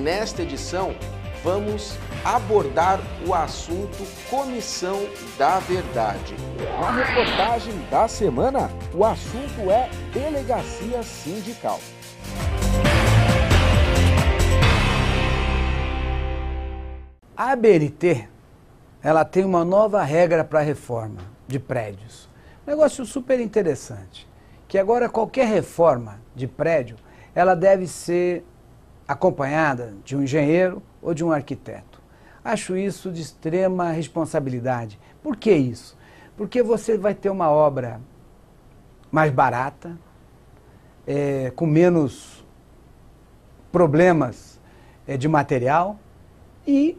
nesta edição vamos abordar o assunto Comissão da Verdade. Na reportagem da semana, o assunto é delegacia sindical. A ABNT, ela tem uma nova regra para a reforma de prédios. Um negócio super interessante, que agora qualquer reforma de prédio, ela deve ser acompanhada de um engenheiro ou de um arquiteto. Acho isso de extrema responsabilidade. Por que isso? Porque você vai ter uma obra mais barata, com menos problemas de material e,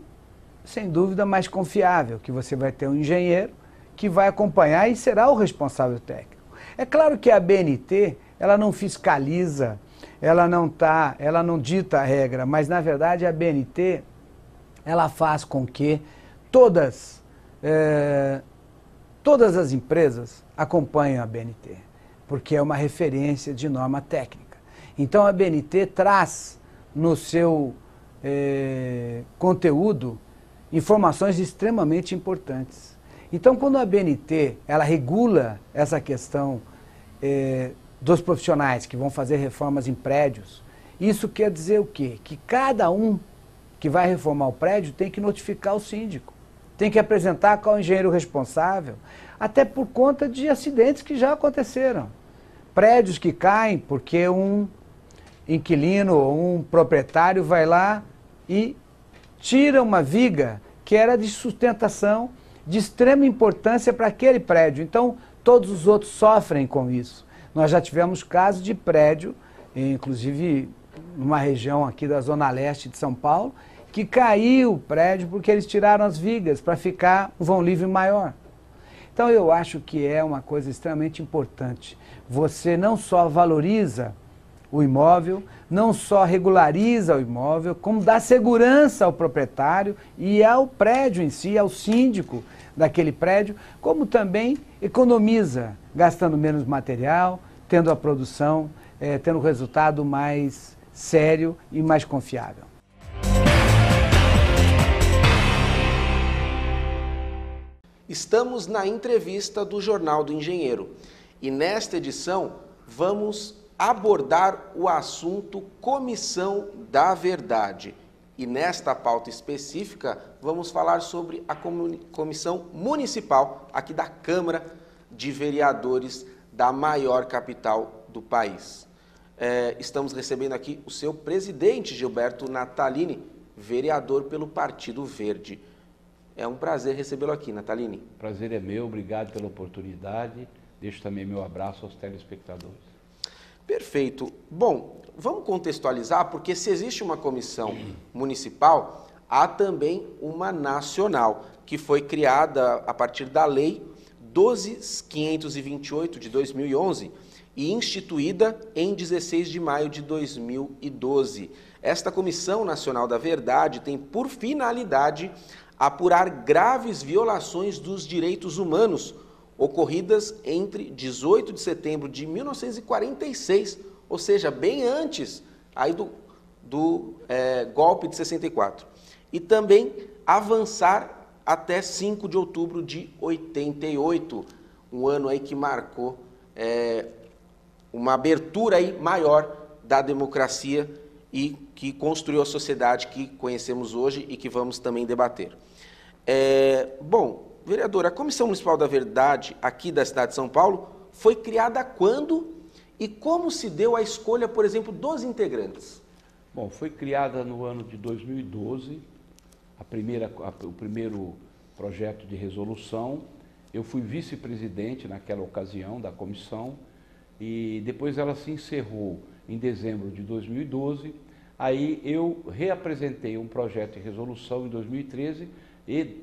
sem dúvida, mais confiável, que você vai ter um engenheiro que vai acompanhar e será o responsável técnico. É claro que a ABNT, ela não fiscaliza, ela não dita a regra, mas na verdade a ABNT, ela faz com que todas as empresas acompanhem a ABNT, porque é uma referência de norma técnica. Então a ABNT traz no seu conteúdo informações extremamente importantes. Então, quando a ABNT ela regula essa questão dos profissionais que vão fazer reformas em prédios, isso quer dizer o quê? Que cada um que vai reformar o prédio tem que notificar o síndico, tem que apresentar qual é o engenheiro responsável, até por conta de acidentes que já aconteceram. Prédios que caem porque um inquilino ou um proprietário vai lá e tira uma viga que era de sustentação de extrema importância para aquele prédio. Então, todos os outros sofrem com isso. Nós já tivemos casos de prédio, inclusive numa região aqui da Zona Leste de São Paulo, que caiu o prédio porque eles tiraram as vigas para ficar um vão livre maior. Então, eu acho que é uma coisa extremamente importante. Você não só valoriza o imóvel, não só regulariza o imóvel, como dá segurança ao proprietário e ao prédio em si, ao síndico daquele prédio, como também economiza, gastando menos material, tendo a produção, tendo um resultado mais sério e mais confiável. Estamos na entrevista do Jornal do Engenheiro e nesta edição vamos abordar o assunto Comissão da Verdade. E nesta pauta específica, vamos falar sobre a Comissão Municipal aqui da Câmara de Vereadores da maior capital do país. Estamos recebendo aqui o seu presidente, Gilberto Natalini, vereador pelo Partido Verde. É um prazer recebê-lo aqui, Natalini. Prazer é meu, obrigado pela oportunidade. Deixo também meu abraço aos telespectadores. Perfeito. Bom, vamos contextualizar, porque se existe uma comissão municipal, há também uma nacional, que foi criada a partir da Lei 12.528 de 2011 e instituída em 16 de maio de 2012. Esta Comissão Nacional da Verdade tem por finalidade apurar graves violações dos direitos humanos ocorridas entre 18 de setembro de 1946, ou seja, bem antes aí do golpe de 64, e também avançar até 5 de outubro de 88, um ano aí que marcou uma abertura aí maior da democracia e que construiu a sociedade que conhecemos hoje e que vamos também debater. Bom, vereador, a Comissão Municipal da Verdade, aqui da cidade de São Paulo, foi criada quando e como se deu a escolha, por exemplo, dos integrantes? Bom, foi criada no ano de 2012, o primeiro projeto de resolução. Eu fui vice-presidente naquela ocasião da comissão e depois ela se encerrou em dezembro de 2012. Aí eu reapresentei um projeto de resolução em 2013 e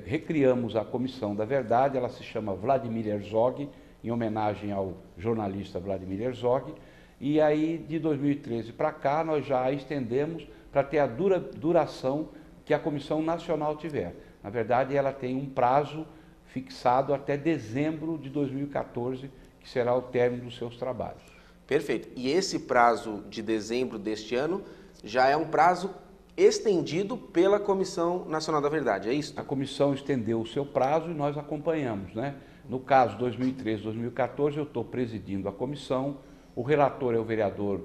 recriamos a Comissão da Verdade. Ela se chama Vladimir Herzog, em homenagem ao jornalista Vladimir Herzog, e aí de 2013 para cá nós já a estendemos para ter a duração que a Comissão Nacional tiver. Na verdade, ela tem um prazo fixado até dezembro de 2014, que será o término dos seus trabalhos. Perfeito. E esse prazo de dezembro deste ano já é um prazo estendido pela Comissão Nacional da Verdade, é isso? A comissão estendeu o seu prazo e nós acompanhamos, né? No caso 2013, 2014, eu estou presidindo a comissão, o relator é o vereador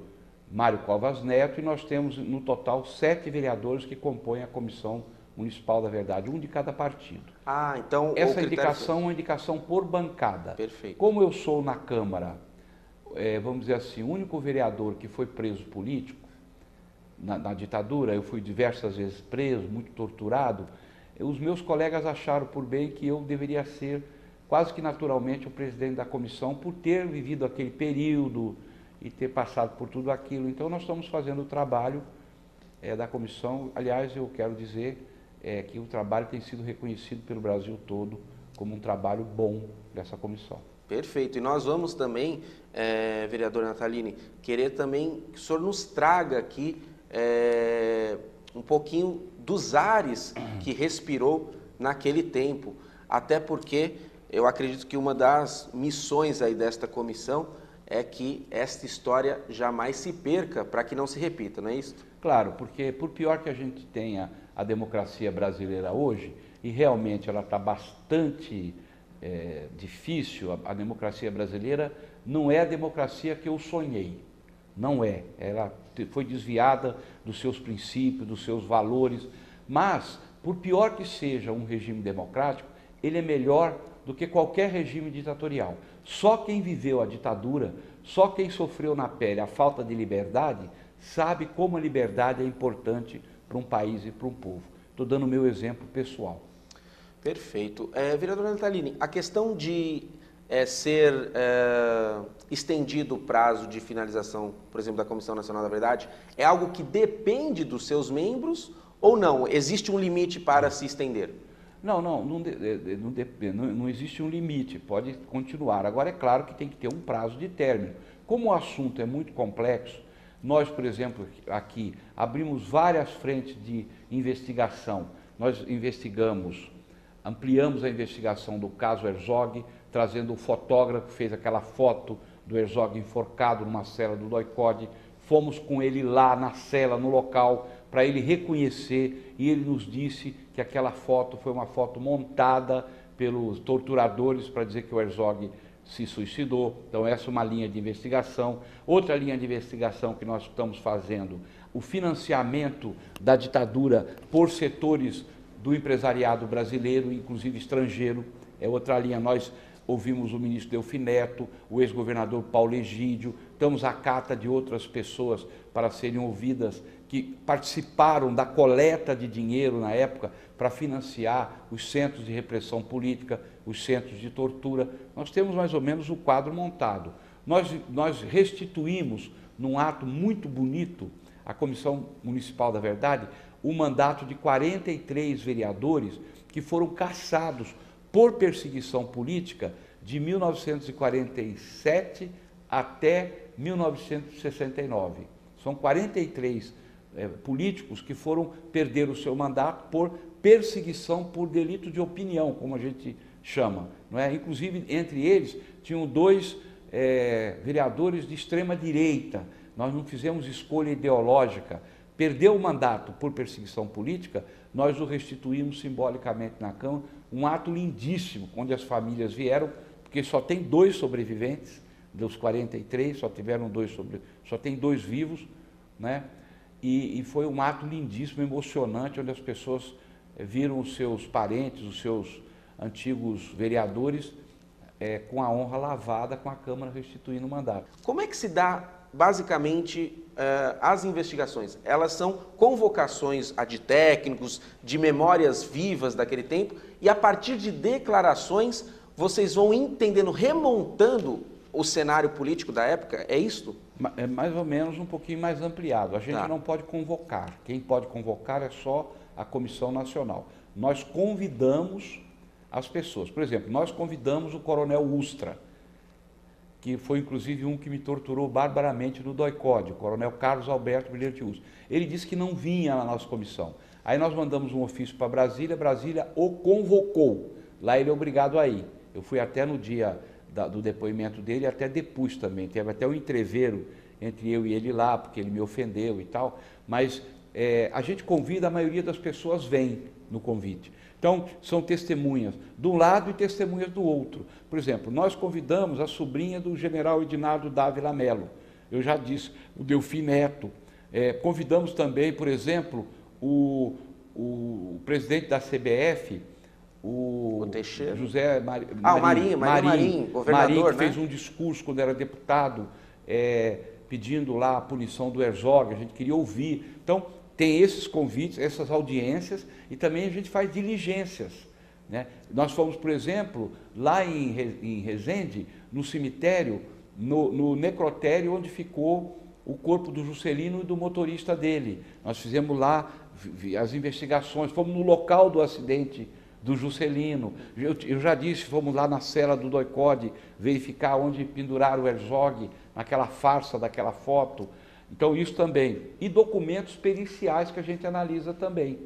Mário Covas Neto e nós temos no total 7 vereadores que compõem a Comissão Municipal da Verdade, um de cada partido. Ah, então essa indicação é uma indicação por bancada. Perfeito. Como eu sou na Câmara, vamos dizer assim, o único vereador que foi preso político na ditadura, eu fui diversas vezes preso, muito torturado, os meus colegas acharam por bem que eu deveria ser quase que naturalmente o presidente da comissão por ter vivido aquele período e ter passado por tudo aquilo. Então nós estamos fazendo o trabalho da comissão. Aliás, eu quero dizer que o trabalho tem sido reconhecido pelo Brasil todo como um trabalho bom dessa comissão. Perfeito. E nós vamos também, vereador Natalini, querer também que o senhor nos traga aqui um pouquinho dos ares que respirou naquele tempo. Até porque eu acredito que uma das missões aí desta comissão é que esta história jamais se perca, para que não se repita, não é isso? Claro, porque por pior que a gente tenha a democracia brasileira hoje, e realmente ela está bastante difícil, a democracia brasileira não é a democracia que eu sonhei, não é. Ela foi desviada dos seus princípios, dos seus valores, mas por pior que seja um regime democrático, ele é melhor do que qualquer regime ditatorial. Só quem viveu a ditadura, só quem sofreu na pele a falta de liberdade, sabe como a liberdade é importante para um país e para um povo. Estou dando o meu exemplo pessoal. Perfeito. Vereador Natalini, a questão de ser estendido o prazo de finalização, por exemplo, da Comissão Nacional da Verdade, é algo que depende dos seus membros ou não? Existe um limite para se estender? Não existe um limite, pode continuar. Agora, é claro que tem que ter um prazo de término. Como o assunto é muito complexo, nós, por exemplo, aqui abrimos várias frentes de investigação. Nós ampliamos a investigação do caso Herzog, trazendo o fotógrafo que fez aquela foto do Herzog enforcado numa cela do DOI-CODE. Fomos com ele lá na cela, no local, para ele reconhecer, e ele nos disse que aquela foto foi uma foto montada pelos torturadores para dizer que o Herzog se suicidou. Então essa é uma linha de investigação. Outra linha de investigação que nós estamos fazendo, o financiamento da ditadura por setores do empresariado brasileiro, inclusive estrangeiro, é outra linha. Nós ouvimos o ministro Delfim Neto, o ex-governador Paulo Egídio, estamos à cata de outras pessoas para serem ouvidas, que participaram da coleta de dinheiro na época para financiar os centros de repressão política, os centros de tortura. Nós temos mais ou menos o quadro montado. Nós restituímos, num ato muito bonito, à Comissão Municipal da Verdade, o mandato de 43 vereadores que foram cassados por perseguição política de 1947 até 1969. São 43 políticos que perderam o seu mandato por perseguição por delito de opinião, como a gente chama. Não é? Inclusive, entre eles, tinham 2 vereadores de extrema direita. Nós não fizemos escolha ideológica. Perdeu o mandato por perseguição política, nós o restituímos simbolicamente na Câmara, um ato lindíssimo, onde as famílias vieram, porque só tem 2 sobreviventes, dos 43, só tem 2 vivos, né? E foi um ato lindíssimo, emocionante, onde as pessoas viram os seus parentes, os seus antigos vereadores, com a honra lavada, com a Câmara restituindo o mandato. Como é que se dá, basicamente, as investigações? Elas são convocações de técnicos, de memórias vivas daquele tempo, e a partir de declarações, vocês vão entendendo, remontando o cenário político da época? É isto? É mais ou menos um pouquinho mais ampliado. A gente não pode convocar. Quem pode convocar é só a Comissão Nacional. Nós convidamos as pessoas. Por exemplo, nós convidamos o coronel Ustra, que foi inclusive um que me torturou barbaramente no DOI-CODE, o coronel Carlos Alberto Brilhante Ustra. Ele disse que não vinha na nossa comissão. Aí nós mandamos um ofício para Brasília o convocou. Lá ele é obrigado a ir. Eu fui até no dia do depoimento dele, até depus também. Teve até um entreveiro entre eu e ele lá, porque ele me ofendeu e tal, mas a gente convida, a maioria das pessoas vem no convite. Então, são testemunhas de um lado e testemunhas do outro. Por exemplo, nós convidamos a sobrinha do general Edinardo Dávila Mello, eu já disse, o Delfim Neto. Convidamos também, por exemplo, o presidente da CBF, o Teixeira. José Marinho, governador, que fez um discurso quando era deputado, pedindo lá a punição do Herzog, a gente queria ouvir. Então, tem esses convites, essas audiências, e também a gente faz diligências, né? Nós fomos, por exemplo, lá em Resende, no cemitério, no necrotério onde ficou o corpo do Juscelino e do motorista dele. Nós fizemos lá as investigações, fomos no local do acidente do Juscelino. Eu já disse, fomos lá na cela do DOI-CODE verificar onde penduraram o Herzog, naquela farsa daquela foto. Então, isso também. E documentos periciais que a gente analisa também,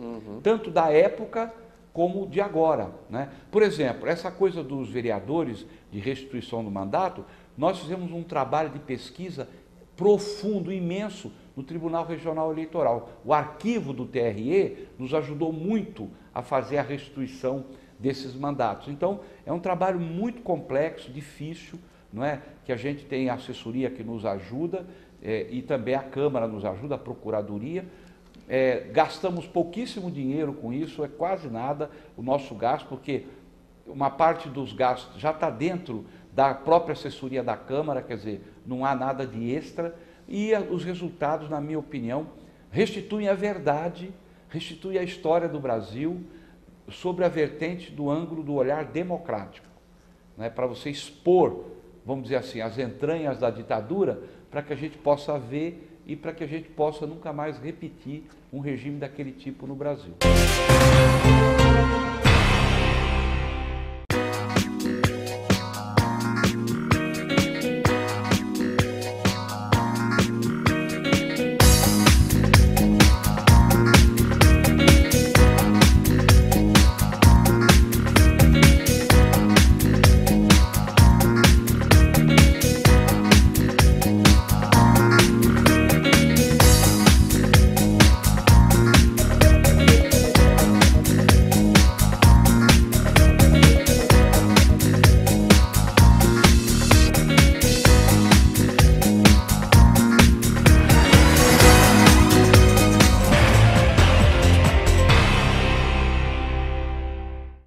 tanto da época como de agora, né? Por exemplo, essa coisa dos vereadores de restituição do mandato, nós fizemos um trabalho de pesquisa profundo, imenso, no Tribunal Regional Eleitoral. O arquivo do TRE nos ajudou muito a fazer a restituição desses mandatos. Então, é um trabalho muito complexo, difícil, não é? Que a gente tem a assessoria que nos ajuda, e também a Câmara nos ajuda, a Procuradoria. Gastamos pouquíssimo dinheiro com isso, é quase nada o nosso gasto, porque uma parte dos gastos já está dentro da própria assessoria da Câmara, quer dizer, não há nada de extra, e os resultados, na minha opinião, restituem a verdade, restituem a história do Brasil sobre a vertente do ângulo do olhar democrático, né? Para você expor, vamos dizer assim, as entranhas da ditadura, para que a gente possa ver e para que a gente possa nunca mais repetir um regime daquele tipo no Brasil.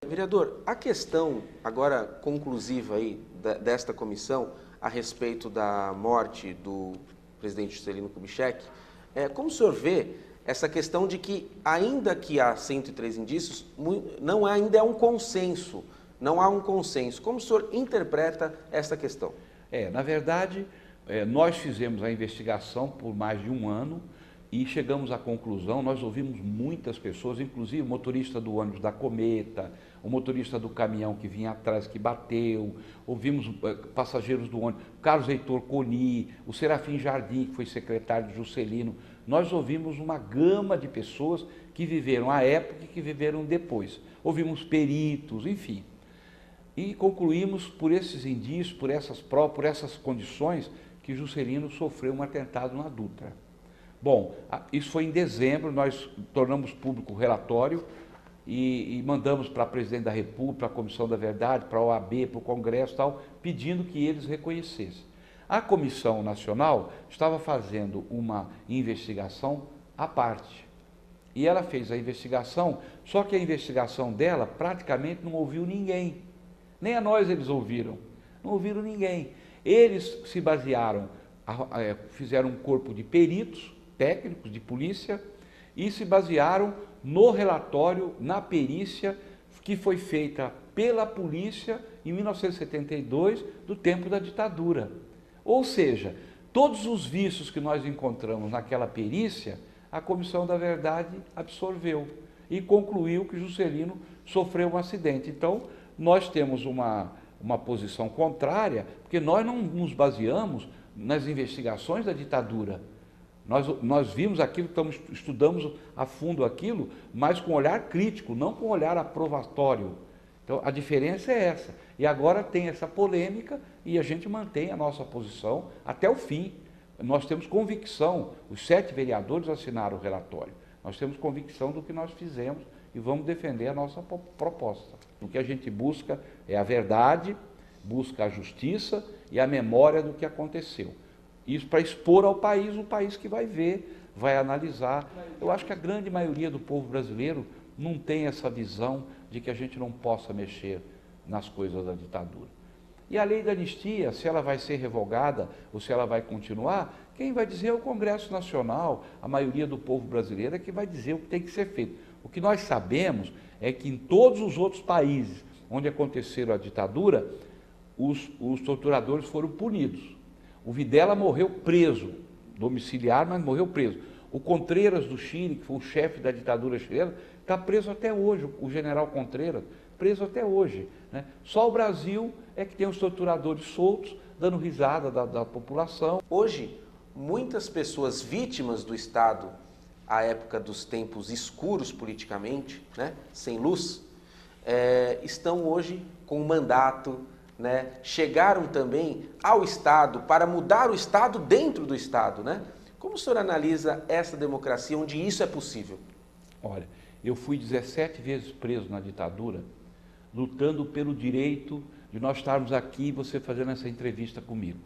Vereador, a questão agora conclusiva aí desta comissão a respeito da morte do presidente Juscelino Kubitschek, como o senhor vê essa questão de que, ainda que há 103 indícios, ainda é um consenso, não há um consenso. Como o senhor interpreta essa questão? Na verdade, nós fizemos a investigação por mais de um ano e chegamos à conclusão, nós ouvimos muitas pessoas, inclusive o motorista do ônibus da Cometa, o motorista do caminhão que vinha atrás, que bateu, ouvimos passageiros do ônibus, Carlos Heitor Coni, o Serafim Jardim, que foi secretário de Juscelino. Nós ouvimos uma gama de pessoas que viveram a época e que viveram depois. Ouvimos peritos, enfim. E concluímos por esses indícios, por essas provas, por essas condições, que Juscelino sofreu um atentado na Dutra. Bom, isso foi em dezembro, nós tornamos público o relatório e mandamos para a Presidente da República, para a Comissão da Verdade, para a OAB, para o Congresso e tal, pedindo que eles reconhecessem. A Comissão Nacional estava fazendo uma investigação à parte. E ela fez a investigação, só que a investigação dela praticamente não ouviu ninguém. Nem a nós eles ouviram, não ouviram ninguém. Eles se basearam, fizeram um corpo de peritos, técnicos de polícia, e se basearam no relatório, na perícia que foi feita pela polícia em 1972, do tempo da ditadura. Ou seja, todos os vícios que nós encontramos naquela perícia, a Comissão da Verdade absorveu e concluiu que Juscelino sofreu um acidente. Então, nós temos uma posição contrária, porque nós não nos baseamos nas investigações da ditadura. Nós vimos aquilo, estudamos a fundo aquilo, mas com olhar crítico, não com olhar aprovatório. Então, a diferença é essa. E agora tem essa polêmica e a gente mantém a nossa posição até o fim, Nós temos convicção, os 7 vereadores assinaram o relatório, nós temos convicção do que nós fizemos e vamos defender a nossa proposta. O que a gente busca é a verdade, busca a justiça e a memória do que aconteceu. Isso para expor ao país, o país que vai ver, vai analisar. Eu acho que a grande maioria do povo brasileiro não tem essa visão de que a gente não possa mexer nas coisas da ditadura. E a lei da anistia, se ela vai ser revogada ou se ela vai continuar, quem vai dizer é o Congresso Nacional, a maioria do povo brasileiro é que vai dizer o que tem que ser feito. O que nós sabemos é que em todos os outros países onde aconteceram a ditadura, os torturadores foram punidos. O Videla morreu preso, domiciliar, mas morreu preso. O Contreras do Chile, que foi o chefe da ditadura chilena, está preso até hoje, o general Contreras, preso até hoje, né? Só o Brasil é que tem os torturadores soltos, dando risada da população. Hoje, muitas pessoas vítimas do Estado, à época dos tempos escuros politicamente, né, sem luz, estão hoje com mandato, né, chegaram também ao Estado para mudar o Estado dentro do Estado, né? Como o senhor analisa essa democracia onde isso é possível? Olha, eu fui 17 vezes preso na ditadura, lutando pelo direito de nós estarmos aqui e você fazendo essa entrevista comigo.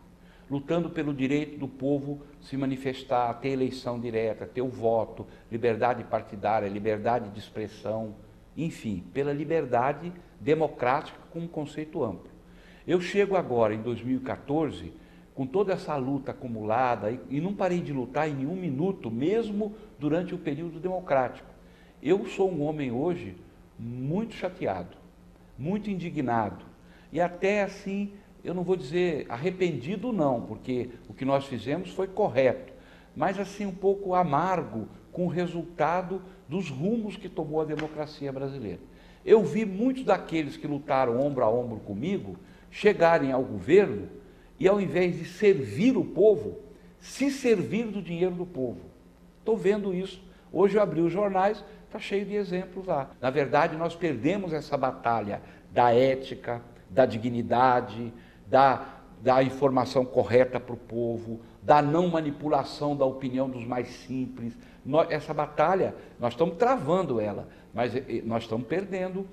Lutando pelo direito do povo se manifestar, ter eleição direta, ter o voto, liberdade partidária, liberdade de expressão, enfim, pela liberdade democrática com um conceito amplo. Eu chego agora, em 2014, com toda essa luta acumulada, e não parei de lutar em nenhum minuto, mesmo durante o período democrático. Eu sou um homem hoje muito chateado, muito indignado, e até assim, eu não vou dizer arrependido não, porque o que nós fizemos foi correto, mas assim um pouco amargo com o resultado dos rumos que tomou a democracia brasileira. Eu vi muitos daqueles que lutaram ombro a ombro comigo chegarem ao governo e ao invés de servir o povo, se servir do dinheiro do povo. Estou vendo isso. Hoje eu abri os jornais, está cheio de exemplos lá. Na verdade, nós perdemos essa batalha da ética, da dignidade, da informação correta para o povo, da não manipulação da opinião dos mais simples. Essa batalha, nós estamos travando ela, mas nós estamos perdendo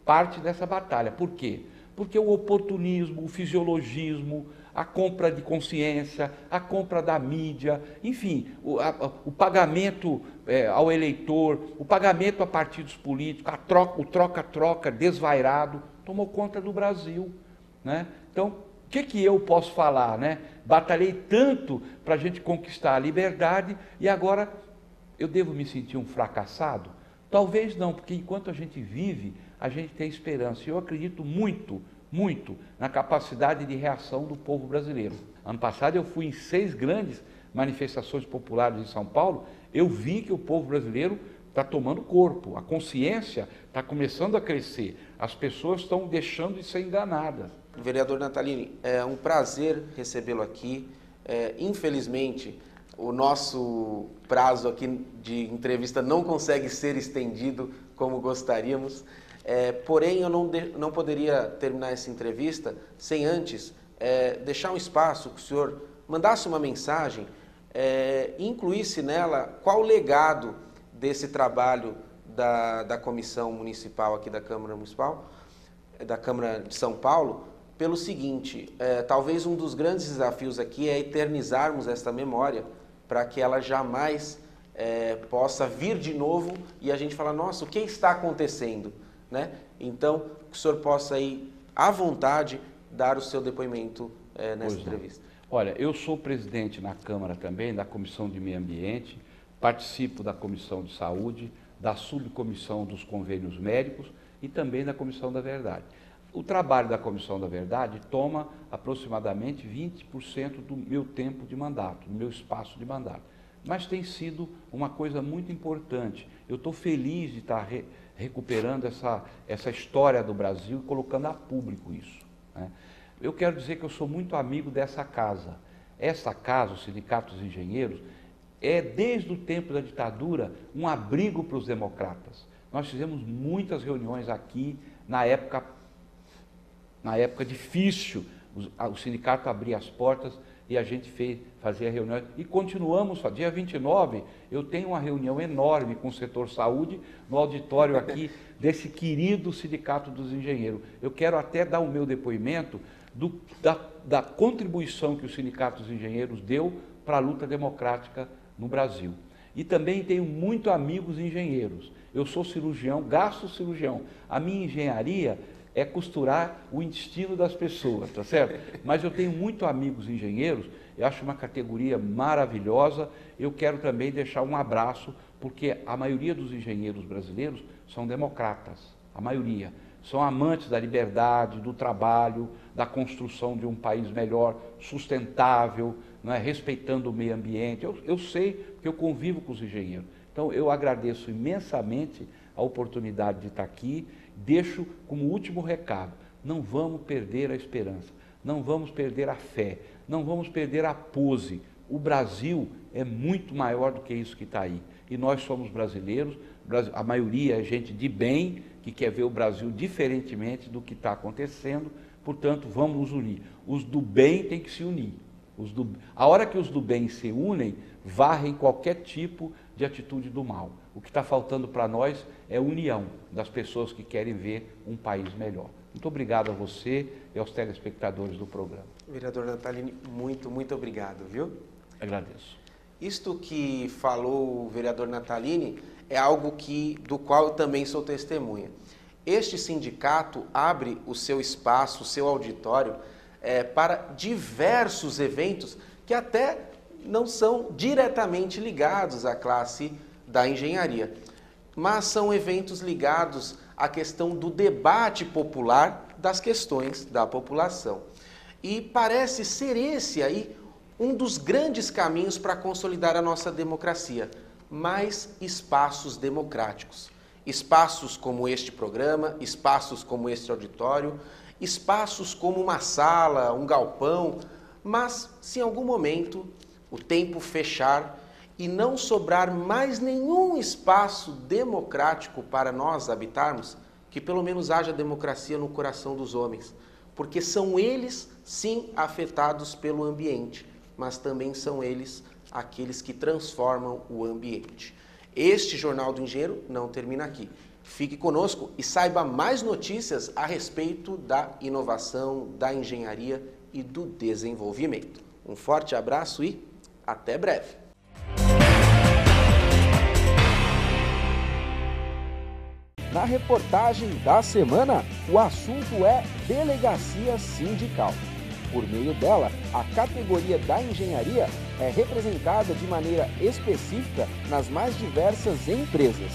parte dessa batalha. Por quê? Porque o oportunismo, o fisiologismo, a compra de consciência, a compra da mídia, enfim, o pagamento ao eleitor, o pagamento a partidos políticos, o troca-troca desvairado, tomou conta do Brasil, né? Então, o que eu posso falar, né? Batalhei tanto para a gente conquistar a liberdade e agora eu devo me sentir um fracassado? Talvez não, porque enquanto a gente vive, a gente tem esperança. E eu acredito muito, muito na capacidade de reação do povo brasileiro. Ano passado eu fui em 6 grandes manifestações populares em São Paulo, eu vi que o povo brasileiro está tomando corpo, a consciência está começando a crescer, as pessoas estão deixando de ser enganadas. Vereador Natalini, é um prazer recebê-lo aqui. Infelizmente, o nosso prazo aqui de entrevista não consegue ser estendido como gostaríamos, porém eu não poderia terminar essa entrevista sem antes deixar um espaço que o senhor mandasse uma mensagem, incluísse nela qual o legado desse trabalho da Comissão Municipal aqui da Câmara Municipal, da Câmara de São Paulo, pelo seguinte, talvez um dos grandes desafios aqui é eternizarmos essa memória para que ela jamais possa vir de novo e a gente falar, nossa, o que está acontecendo? Né? Então, que o senhor possa aí, à vontade, dar o seu depoimento nessa entrevista. Olha, eu sou presidente na Câmara também, da Comissão de Meio Ambiente, participo da Comissão de Saúde, da Subcomissão dos Convênios Médicos e também da Comissão da Verdade. O trabalho da Comissão da Verdade toma aproximadamente 20% do meu tempo de mandato, do meu espaço de mandato. Mas tem sido uma coisa muito importante. Eu estou feliz de estar recuperando essa história do Brasil e colocando a público isso, né? Eu quero dizer que eu sou muito amigo dessa casa. Essa casa, o Sindicato dos Engenheiros, desde o tempo da ditadura, um abrigo para os democratas. Nós fizemos muitas reuniões aqui, na época difícil, o sindicato abria as portas e a gente fazia reunião, e continuamos, dia 29, eu tenho uma reunião enorme com o setor saúde, no auditório aqui, desse querido Sindicato dos Engenheiros. Eu quero até dar o meu depoimento da contribuição que o Sindicato dos Engenheiros deu para a luta democrática no Brasil. E também tenho muitos amigos engenheiros. Eu sou cirurgião, gastrocirurgião. A minha engenharia é costurar o intestino das pessoas, tá certo? Mas eu tenho muitos amigos engenheiros, eu acho uma categoria maravilhosa. Eu quero também deixar um abraço, porque a maioria dos engenheiros brasileiros são democratas, a maioria. São amantes da liberdade, do trabalho, da construção de um país melhor, sustentável, não é? Respeitando o meio ambiente. Eu sei, porque eu convivo com os engenheiros. Então, eu agradeço imensamente a oportunidade de estar aqui. Deixo como último recado, não vamos perder a esperança, não vamos perder a fé, não vamos perder a pose. O Brasil é muito maior do que isso que está aí. E nós somos brasileiros, a maioria é gente de bem, que quer ver o Brasil diferentemente do que está acontecendo. Portanto, vamos nos unir. Os do bem têm que se unir. A hora que os do bem se unem, varrem qualquer tipo de atitude do mal. O que está faltando para nós é união das pessoas que querem ver um país melhor. Muito obrigado a você e aos telespectadores do programa. Vereador Natalini, muito obrigado, viu? Agradeço. Isto que falou o vereador Natalini é algo do qual eu também sou testemunha. Este sindicato abre o seu espaço, o seu auditório, para diversos eventos que até não são diretamente ligados à classe da engenharia, mas são eventos ligados à questão do debate popular das questões da população. E parece ser esse aí um dos grandes caminhos para consolidar a nossa democracia, mais espaços democráticos. Espaços como este programa, espaços como este auditório, espaços como uma sala, um galpão, mas se em algum momento o tempo fechar e não sobrar mais nenhum espaço democrático para nós habitarmos, que pelo menos haja democracia no coração dos homens, porque são eles, sim, afetados pelo ambiente, mas também são eles aqueles que transformam o ambiente. Este Jornal do Engenheiro não termina aqui. Fique conosco e saiba mais notícias a respeito da inovação, da engenharia e do desenvolvimento. Um forte abraço e até breve. Na reportagem da semana, o assunto é delegacia sindical. Por meio dela, a categoria da engenharia é representada de maneira específica nas mais diversas empresas.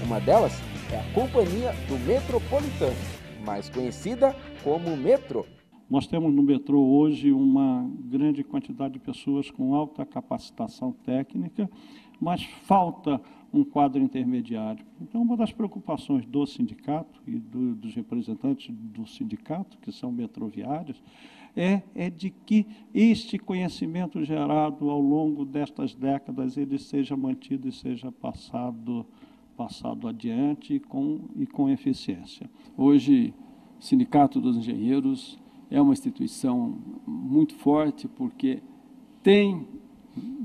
Uma delas é a Companhia do Metropolitano, mais conhecida como Metrô. Nós temos no metrô hoje uma grande quantidade de pessoas com alta capacitação técnica, mas falta um quadro intermediário. Então, uma das preocupações do sindicato e dos representantes do sindicato, que são metroviários, é de que este conhecimento gerado ao longo destas décadas ele seja mantido e seja passado adiante e com eficiência. Hoje, o Sindicato dos Engenheiros é uma instituição muito forte porque tem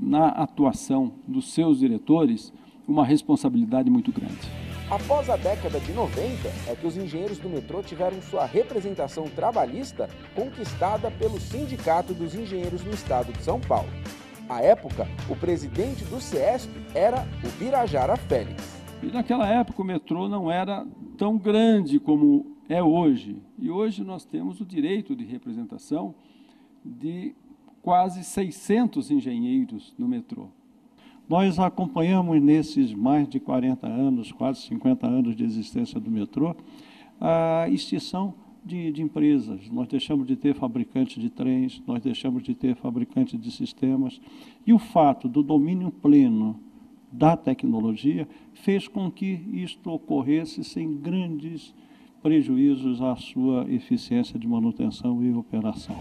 na atuação dos seus diretores uma responsabilidade muito grande. Após a década de 90, é que os engenheiros do metrô tiveram sua representação trabalhista conquistada pelo Sindicato dos Engenheiros no estado de São Paulo. À época, o presidente do CESP era o Birajara Félix. E naquela época o metrô não era tão grande como é hoje. E hoje nós temos o direito de representação de quase 600 engenheiros no metrô. Nós acompanhamos nesses mais de 40 anos, quase 50 anos de existência do metrô, a extinção de empresas. Nós deixamos de ter fabricantes de trens, nós deixamos de ter fabricantes de sistemas. E o fato do domínio pleno da tecnologia fez com que isto ocorresse sem grandes prejuízos à sua eficiência de manutenção e operação.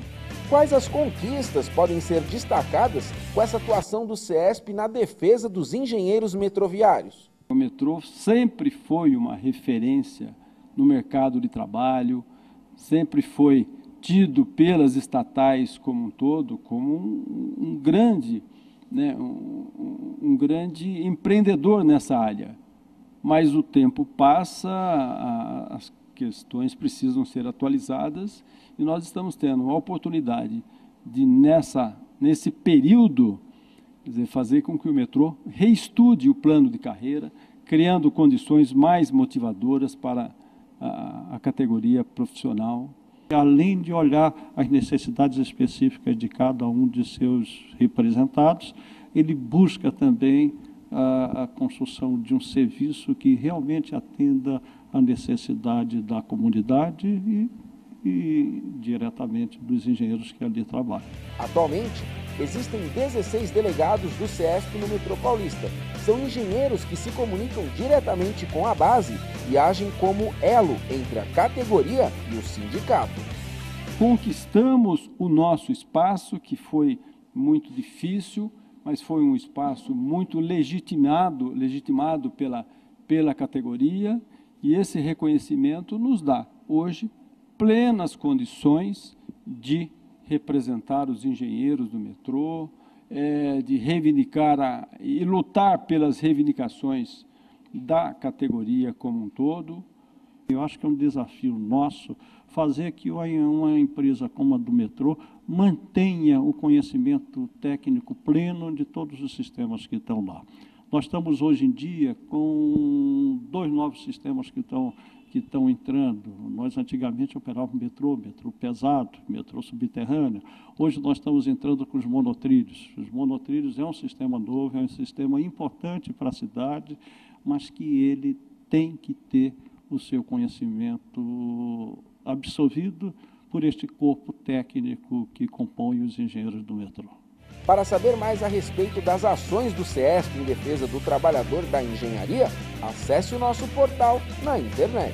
Quais as conquistas podem ser destacadas com essa atuação do CESP na defesa dos engenheiros metroviários? O metrô sempre foi uma referência no mercado de trabalho, sempre foi tido pelas estatais como um todo como um grande, né, um grande empreendedor nessa área. Mas o tempo passa, as questões precisam ser atualizadas e nós estamos tendo a oportunidade de, nesse período, quer dizer, fazer com que o metrô reestude o plano de carreira, criando condições mais motivadoras para a categoria profissional. Além de olhar as necessidades específicas de cada um de seus representados, ele busca também a construção de um serviço que realmente atenda à necessidade da comunidade e diretamente dos engenheiros que ali trabalham. Atualmente, existem 16 delegados do CESP no metrô paulista. São engenheiros que se comunicam diretamente com a base e agem como elo entre a categoria e o sindicato. Conquistamos o nosso espaço, que foi muito difícil, mas foi um espaço muito legitimado pela categoria, e esse reconhecimento nos dá, hoje, plenas condições de representar os engenheiros do metrô, de reivindicar e lutar pelas reivindicações da categoria como um todo. Eu acho que é um desafio nosso fazer que uma empresa como a do metrô mantenha o conhecimento técnico pleno de todos os sistemas que estão lá. Nós estamos hoje em dia com 2 novos sistemas que estão entrando. Nós antigamente operávamos metrô pesado, metrô subterrâneo. Hoje nós estamos entrando com os monotrilhos. Os monotrilhos é um sistema novo, é um sistema importante para a cidade, mas que ele tem que ter o seu conhecimento absorvido por este corpo técnico que compõe os engenheiros do metrô. Para saber mais a respeito das ações do CESP em defesa do trabalhador da engenharia, acesse o nosso portal na internet.